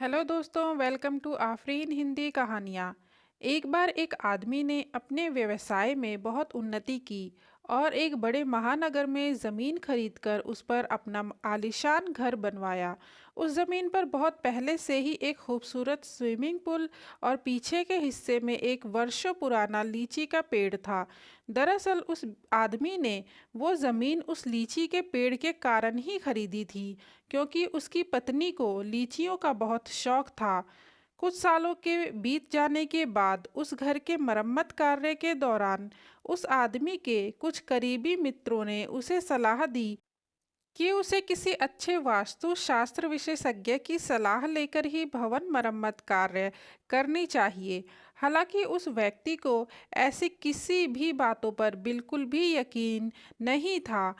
Hello दोस्तों, welcome to Afreen Hindi कहानियाँ। एक बार एक आदमी ने अपने व्यवसाय में बहुत उन्नति की और एक बड़े महानगर में ज़मीन खरीदकर उस पर अपना आलीशान घर बनवाया। उस ज़मीन पर बहुत पहले से ही एक खूबसूरत स्विमिंग पूल और पीछे के हिस्से में एक वर्षों पुराना लीची का पेड़ था। दरअसल उस आदमी ने वो ज़मीन उस लीची के पेड़ के कारण ही खरीदी थी, क्योंकि उसकी पत्नी को लीचियों का बहुत शौक था। कुछ सालों के बीत जाने के बाद उस घर के मरम्मत कार्य के दौरान उस आदमी के कुछ करीबी मित्रों ने उसे सलाह दी कि उसे किसी अच्छे वास्तु शास्त्र विशेषज्ञ की सलाह लेकर ही भवन मरम्मत कार्य करनी चाहिए। हालांकि उस व्यक्ति को ऐसी किसी भी बातों पर बिल्कुल भी यकीन नहीं था,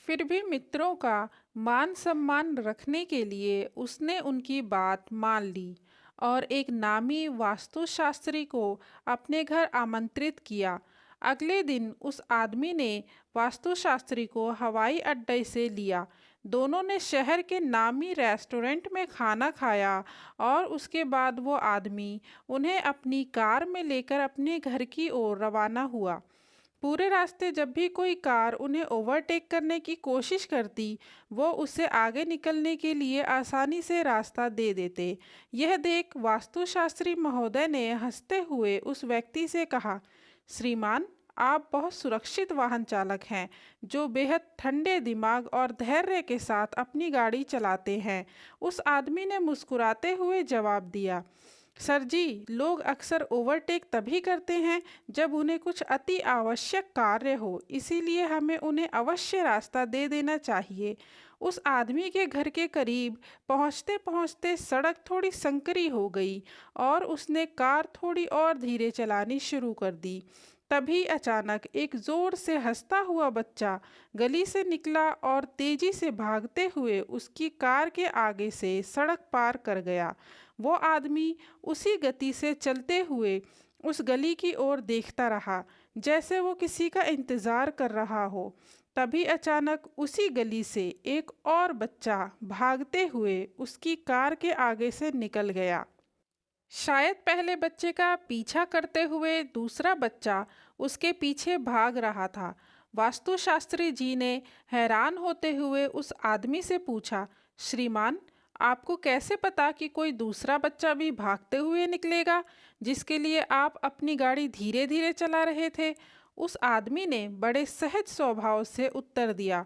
फिर भी मित्रों का मान सम्मान रखने के लिए उसने उनकी बात मान ली और एक नामी वास्तुशास्त्री को अपने घर आमंत्रित किया। अगले दिन उस आदमी ने वास्तुशास्त्री को हवाई अड्डे से लिया। दोनों ने शहर के नामी रेस्टोरेंट में खाना खाया और उसके बाद वो आदमी उन्हें अपनी कार में लेकर अपने घर की ओर रवाना हुआ। पूरे रास्ते जब भी कोई कार उन्हें ओवरटेक करने की कोशिश करती, वो उससे आगे निकलने के लिए आसानी से रास्ता दे देते। यह देख वास्तुशास्त्री महोदय ने हंसते हुए उस व्यक्ति से कहा, श्रीमान, आप बहुत सुरक्षित वाहन चालक हैं, जो बेहद ठंडे दिमाग और धैर्य के साथ अपनी गाड़ी चलाते हैं। उस आदमी ने मुस्कुराते हुए जवाब दिया, सर जी, लोग अक्सर ओवरटेक तभी करते हैं जब उन्हें कुछ अति आवश्यक कार्य हो, इसीलिए हमें उन्हें अवश्य रास्ता दे देना चाहिए। उस आदमी के घर के करीब पहुंचते पहुंचते सड़क थोड़ी संकरी हो गई और उसने कार थोड़ी और धीरे चलानी शुरू कर दी। तभी अचानक एक जोर से हंसता हुआ बच्चा गली से निकला और तेजी से भागते हुए उसकी कार के आगे से सड़क पार कर गया। वो आदमी उसी गति से चलते हुए उस गली की ओर देखता रहा, जैसे वो किसी का इंतजार कर रहा हो। तभी अचानक उसी गली से एक और बच्चा भागते हुए उसकी कार के आगे से निकल गया। शायद पहले बच्चे का पीछा करते हुए दूसरा बच्चा उसके पीछे भाग रहा था। वास्तुशास्त्री जी ने हैरान होते हुए उस आदमी से पूछा, श्रीमान, आपको कैसे पता कि कोई दूसरा बच्चा भी भागते हुए निकलेगा, जिसके लिए आप अपनी गाड़ी धीरे धीरे चला रहे थे? उस आदमी ने बड़े सहज स्वभाव से उत्तर दिया,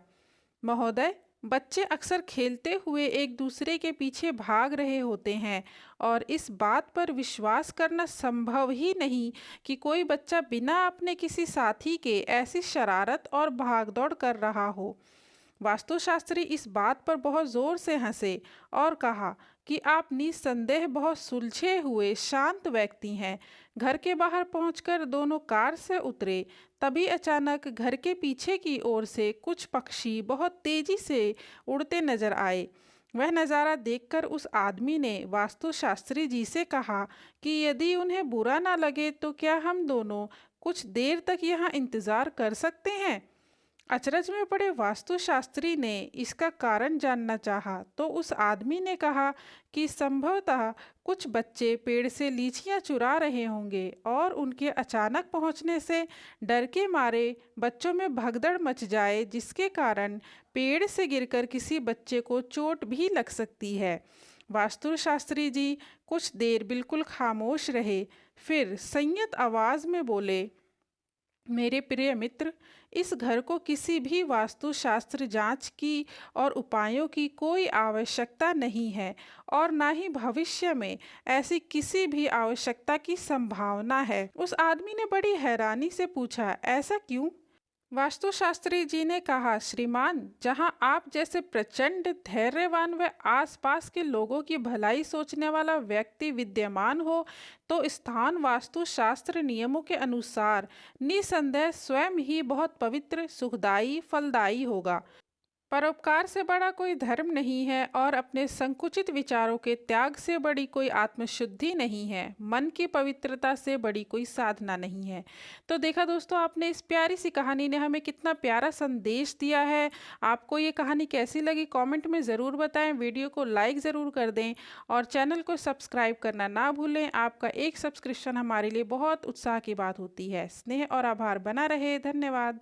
महोदय, बच्चे अक्सर खेलते हुए एक दूसरे के पीछे भाग रहे होते हैं और इस बात पर विश्वास करना संभव ही नहीं कि कोई बच्चा बिना अपने किसी साथी के ऐसी शरारत और भागदौड़ कर रहा हो। वास्तुशास्त्री इस बात पर बहुत जोर से हंसे और कहा कि आप निस्संदेह बहुत सुलझे हुए शांत व्यक्ति हैं। घर के बाहर पहुंचकर दोनों कार से उतरे। तभी अचानक घर के पीछे की ओर से कुछ पक्षी बहुत तेजी से उड़ते नजर आए। वह नज़ारा देखकर उस आदमी ने वास्तुशास्त्री जी से कहा कि यदि उन्हें बुरा ना लगे तो क्या हम दोनों कुछ देर तक यहाँ इंतज़ार कर सकते हैं। अचरज में पड़े वास्तुशास्त्री ने इसका कारण जानना चाहा तो उस आदमी ने कहा कि संभवतः कुछ बच्चे पेड़ से लीचियां चुरा रहे होंगे और उनके अचानक पहुंचने से डर के मारे बच्चों में भगदड़ मच जाए, जिसके कारण पेड़ से गिरकर किसी बच्चे को चोट भी लग सकती है। वास्तुशास्त्री जी कुछ देर बिल्कुल खामोश रहे, फिर संयत आवाज में बोले, मेरे प्रिय मित्र, इस घर को किसी भी वास्तुशास्त्र जांच की और उपायों की कोई आवश्यकता नहीं है और ना ही भविष्य में ऐसी किसी भी आवश्यकता की संभावना है। उस आदमी ने बड़ी हैरानी से पूछा, ऐसा क्यों? वास्तुशास्त्री जी ने कहा, श्रीमान, जहां आप जैसे प्रचंड धैर्यवान व आसपास के लोगों की भलाई सोचने वाला व्यक्ति विद्यमान हो, तो स्थान वास्तुशास्त्र नियमों के अनुसार निसंदेह स्वयं ही बहुत पवित्र, सुखदायी, फलदायी होगा। परोपकार से बड़ा कोई धर्म नहीं है और अपने संकुचित विचारों के त्याग से बड़ी कोई आत्मशुद्धि नहीं है। मन की पवित्रता से बड़ी कोई साधना नहीं है। तो देखा दोस्तों, आपने इस प्यारी सी कहानी ने हमें कितना प्यारा संदेश दिया है। आपको ये कहानी कैसी लगी कमेंट में ज़रूर बताएं, वीडियो को लाइक ज़रूर कर दें और चैनल को सब्सक्राइब करना ना भूलें। आपका एक सब्सक्रिप्शन हमारे लिए बहुत उत्साह की बात होती है। स्नेह और आभार बना रहे। धन्यवाद।